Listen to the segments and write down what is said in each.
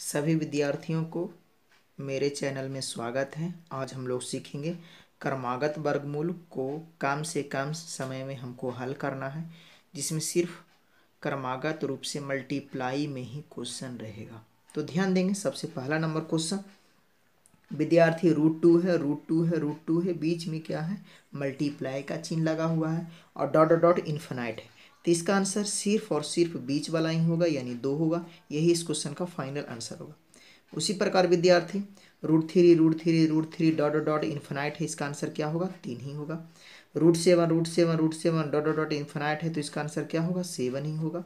सभी विद्यार्थियों को मेरे चैनल में स्वागत है। आज हम लोग सीखेंगे क्रमागत वर्गमूल को कम से कम समय में हमको हल करना है, जिसमें सिर्फ क्रमागत रूप से मल्टीप्लाई में ही क्वेश्चन रहेगा। तो ध्यान देंगे। सबसे पहला नंबर क्वेश्चन, विद्यार्थी √2 है, √2 है, √2 है, बीच में क्या है, मल्टीप्लाई का चिन्ह लगा हुआ है और डॉट डॉट डॉट इन्फिनाइट है। तो इसका आंसर सिर्फ और सिर्फ बीच वाला ही होगा, यानी 2 होगा। यही इस क्वेश्चन का फाइनल आंसर होगा। उसी प्रकार विद्यार्थी √3 √3 √3 डॉट डॉट डॉट इन्फिनाइट है, इसका आंसर क्या होगा, 3 ही होगा। √7 √7 √7 डॉट डॉट डॉट इन्फिनाइट है, तो इसका आंसर क्या होगा, 7 ही होगा।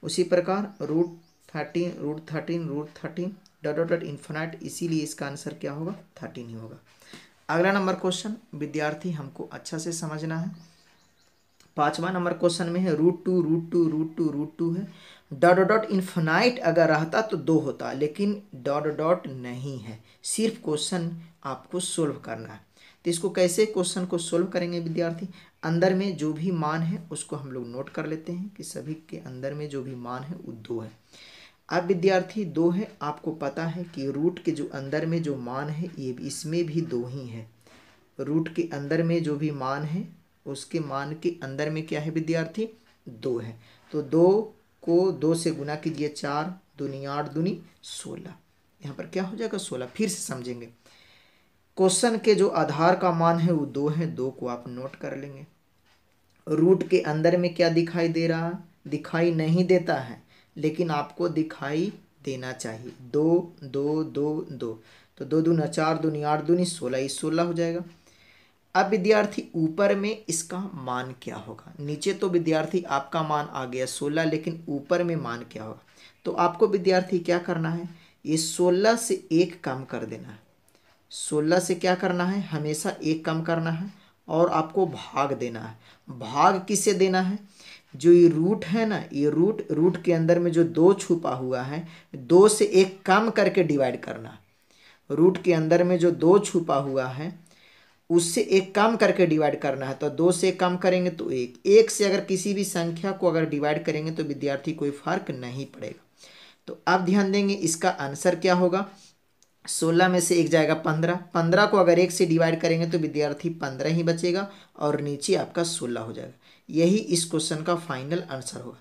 उसी प्रकार √13 √13 डॉट डॉट डॉट इन्फिनाइट, इसीलिए इसका आंसर क्या होगा, 13 ही होगा। अगला नंबर क्वेश्चन विद्यार्थी हमको अच्छा से समझना है। 5वां नंबर क्वेश्चन में है √2 √2 √2 √2 है, डॉट डॉट डॉट इन्फिनाइट अगर रहता तो 2 होता, लेकिन डॉट डॉट नहीं है। सिर्फ क्वेश्चन आपको सोल्व करना है। तो इसको कैसे क्वेश्चन को सोल्व करेंगे विद्यार्थी, अंदर में जो भी मान है उसको हम लोग नोट कर लेते हैं कि सभी के अंदर में जो भी मान है वो 2 है। अब विद्यार्थी 2 है, आपको पता है कि रूट के जो अंदर में जो मान है ये इसमें भी 2 ही है। रूट के अंदर में जो भी मान है उसके मान के अंदर में क्या है विद्यार्थी, 2 है। तो 2 को 2 से गुना कीजिए, 4 दूनी 8 दूनी 16, यहाँ पर क्या हो जाएगा 16। फिर से समझेंगे, क्वेश्चन के जो आधार का मान है वो 2 है, 2 को आप नोट कर लेंगे। रूट के अंदर में क्या दिखाई दे रहा, दिखाई नहीं देता है, लेकिन आपको दिखाई देना चाहिए। 2 2 2 2, तो 2 दूना 4 दूनी 8 दूनी 16, ये 16 हो जाएगा। अब विद्यार्थी ऊपर में इसका मान क्या होगा, नीचे तो विद्यार्थी आपका मान आ गया 16, लेकिन ऊपर में मान क्या होगा। तो आपको विद्यार्थी क्या करना है, ये 16 से 1 कम कर देना है। 16 से क्या करना है, हमेशा 1 कम करना है और आपको भाग देना है। भाग किससे देना है, जो ये रूट है ना, ये रूट के अंदर में जो 2 छुपा हुआ है, 2 से 1 कम करके डिवाइड करना है। रूट के अंदर में जो 2 छुपा हुआ है उससे 1 कम करके डिवाइड करना है। तो 2 से 1 कम करेंगे तो 1, 1 से अगर किसी भी संख्या को अगर डिवाइड करेंगे तो विद्यार्थी कोई फर्क नहीं पड़ेगा। तो अब ध्यान देंगे, इसका आंसर क्या होगा, 16 में से 1 जाएगा 15, 15 को अगर 1 से डिवाइड करेंगे तो विद्यार्थी 15 ही बचेगा और नीचे आपका 16 हो जाएगा। यही इस क्वेश्चन का फाइनल आंसर होगा।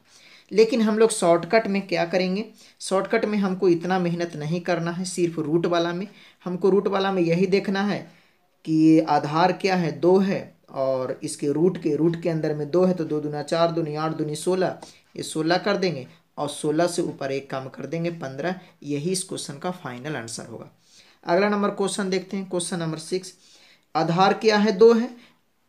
लेकिन हम लोग शॉर्टकट में क्या करेंगे, शॉर्टकट में हमको इतना मेहनत नहीं करना है। सिर्फ रूट वाला में हमको, रूट वाला में यही देखना है कि ये आधार क्या है, 2 है, और इसके रूट के अंदर में 2 है, तो 2 दूना 4 दूनी 8 दूनी 16, ये 16 कर देंगे और 16 से ऊपर 1 कम कर देंगे, 15। यही इस क्वेश्चन का फाइनल आंसर होगा। अगला नंबर क्वेश्चन देखते हैं, क्वेश्चन नंबर 6। आधार क्या है, 2 है।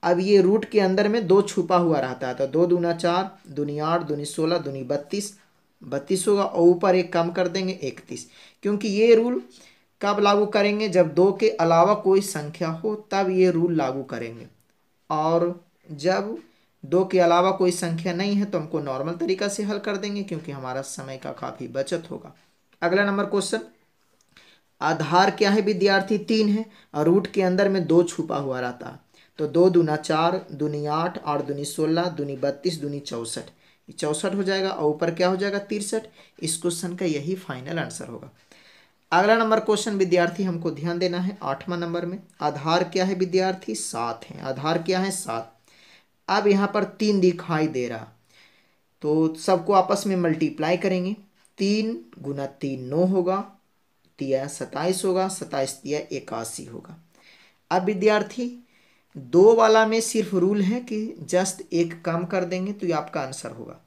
अब ये रूट के अंदर में 2 छुपा हुआ रहता है, तो 2 दूना 4 दूनी 8 दूनी 16 दूनी 32, 32 होगा और ऊपर 1 कम कर देंगे, 31। क्योंकि ये रूल कब लागू करेंगे, जब 2 के अलावा कोई संख्या हो तब ये रूल लागू करेंगे, और जब 2 के अलावा कोई संख्या नहीं है तो हमको नॉर्मल तरीका से हल कर देंगे, क्योंकि हमारा समय का काफ़ी बचत होगा। अगला नंबर क्वेश्चन, आधार क्या है विद्यार्थी, 3 है और रूट के अंदर में 2 छुपा हुआ रहता है, तो 2 दूना 4 दूनी 8 8 दूनी 16 दूनी 32 दूनी 64, 64 हो जाएगा और ऊपर क्या हो जाएगा, 63। इस क्वेश्चन का यही फाइनल आंसर होगा। अगला नंबर क्वेश्चन विद्यार्थी हमको ध्यान देना है, 8वां नंबर में आधार क्या है विद्यार्थी, 7 है। आधार क्या है, 7। अब यहाँ पर 3 दिखाई दे रहा, तो सबको आपस में मल्टीप्लाई करेंगे। 3 गुना 3 9 होगा, 3 27 होगा, 27 3 81 होगा। अब विद्यार्थी 2 वाला में सिर्फ रूल है कि जस्ट 1 कम कर देंगे तो ये आपका आंसर होगा,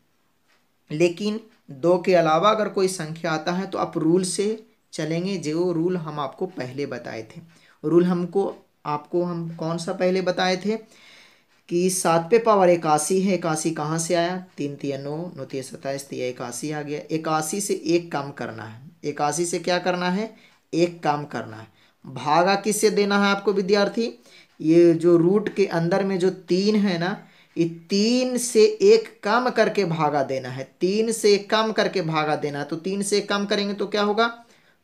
लेकिन 2 के अलावा अगर कोई संख्या आता है तो आप रूल से चलेंगे, जो रूल हम आपको पहले बताए थे। रूल आपको हम कौन सा पहले बताए थे कि 7 पे पावर 81 है। 81 कहाँ से आया, 3 3 9 9 3 27 3 81 आ गया। 81 से 1 कम करना है, 81 से क्या करना है, 1 कम करना है। भागा किससे देना है आपको विद्यार्थी, ये जो रूट के अंदर में जो 3 है ना, ये 3 से 1 कम करके भागा देना है। 3 से 1 कम करके भागा देना है, तो 3 से 1 कम करेंगे तो क्या होगा,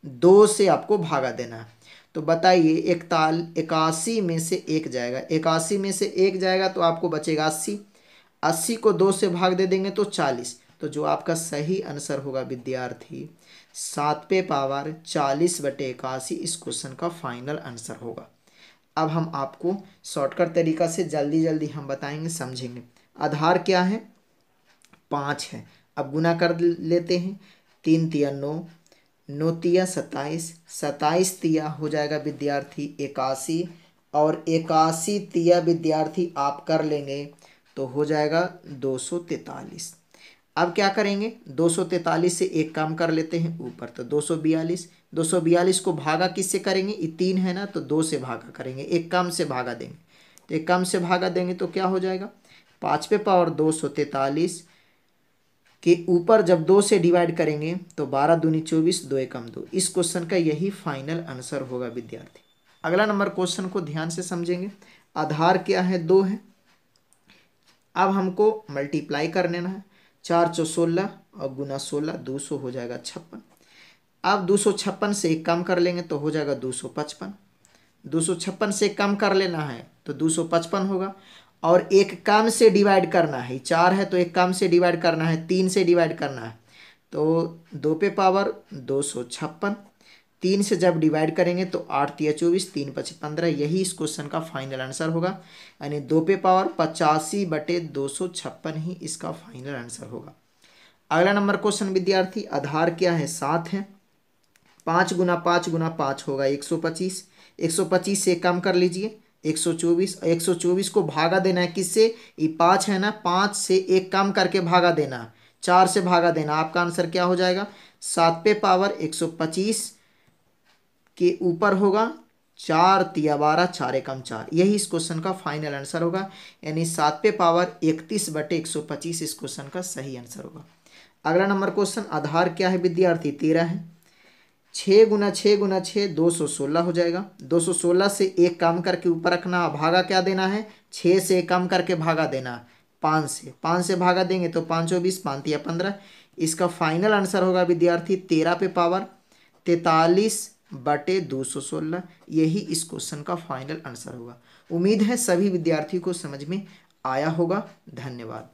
2 से आपको भागा देना है। तो बताइए, 81 में से 1 जाएगा, 81 में से 1 जाएगा तो आपको बचेगा 80, 80 को 2 से भाग दे देंगे तो 40, तो जो आपका सही आंसर होगा विद्यार्थी 7/40/81, इस क्वेश्चन का फाइनल आंसर होगा। अब हम आपको शॉर्टकट तरीका से जल्दी जल्दी हम बताएंगे, समझेंगे। आधार क्या है? 5 है। अब गुना कर लेते हैं। 3 तिया 9, 9 तिया 27, 27 तिया हो जाएगा विद्यार्थी 81, और 81 तिया विद्यार्थी आप कर लेंगे तो हो जाएगा 243। अब क्या करेंगे? 243 से एक काम कर लेते हैं ऊपर, तो 242, 242 को भागा किससे करेंगे? ये 3 है ना, तो 2 से भागा करेंगे, एक काम से भागा देंगे। तो एक काम से भागा देंगे तो क्या हो जाएगा? 5/243 के ऊपर जब 2 से डिवाइड करेंगे तो 12 दूनी 24, 2 एकम 2। इस क्वेश्चन का यही फाइनल आंसर होगा विद्यार्थी। अगला नंबर क्वेश्चन को ध्यान से समझेंगे। आधार क्या है? 2 है। अब हमको मल्टीप्लाई कर लेना है। 4 × 16 और गुना 16, 200 हो जाएगा 56। अब 256 से एक कम कर लेंगे तो हो जाएगा 255। 256 से कम कर लेना है तो 255 होगा, और एक काम से डिवाइड करना है। 4 है तो एक काम से डिवाइड करना है, 3 से डिवाइड करना है, तो 2/256। 3 से जब डिवाइड करेंगे तो 8 तिया 24, 3 × 5 = 15। यही इस क्वेश्चन का फाइनल आंसर होगा, यानी 2/85/256 ही इसका फाइनल आंसर होगा। अगला नंबर क्वेश्चन विद्यार्थी, आधार क्या है? 7 है। 5 × 5 × 5 होगा 125। 125 से कम कर लीजिए 124। 124 को भागा देना है किससे? ये 5 है ना, 5 से एक कम करके भागा देना, 4 से भागा देना। आपका आंसर क्या हो जाएगा? 7/125 के ऊपर होगा 4 तिया 12, 4 एकम 4। यही इस क्वेश्चन का फाइनल आंसर होगा, यानी 7/31/125 इस क्वेश्चन का सही आंसर होगा। अगला नंबर क्वेश्चन, आधार क्या है विद्यार्थी? 13 है। 6 × 6 × 6 216 हो जाएगा। 216 से एक काम करके ऊपर रखना, भागा क्या देना है? 6 से एक कम करके भागा देना 5 से। 5 से भागा देंगे तो 5 × 24, 5 तिया 15। इसका फाइनल आंसर होगा विद्यार्थी 13/43/216। यही इस क्वेश्चन का फाइनल आंसर होगा। उम्मीद है सभी विद्यार्थियों को समझ में आया होगा। धन्यवाद।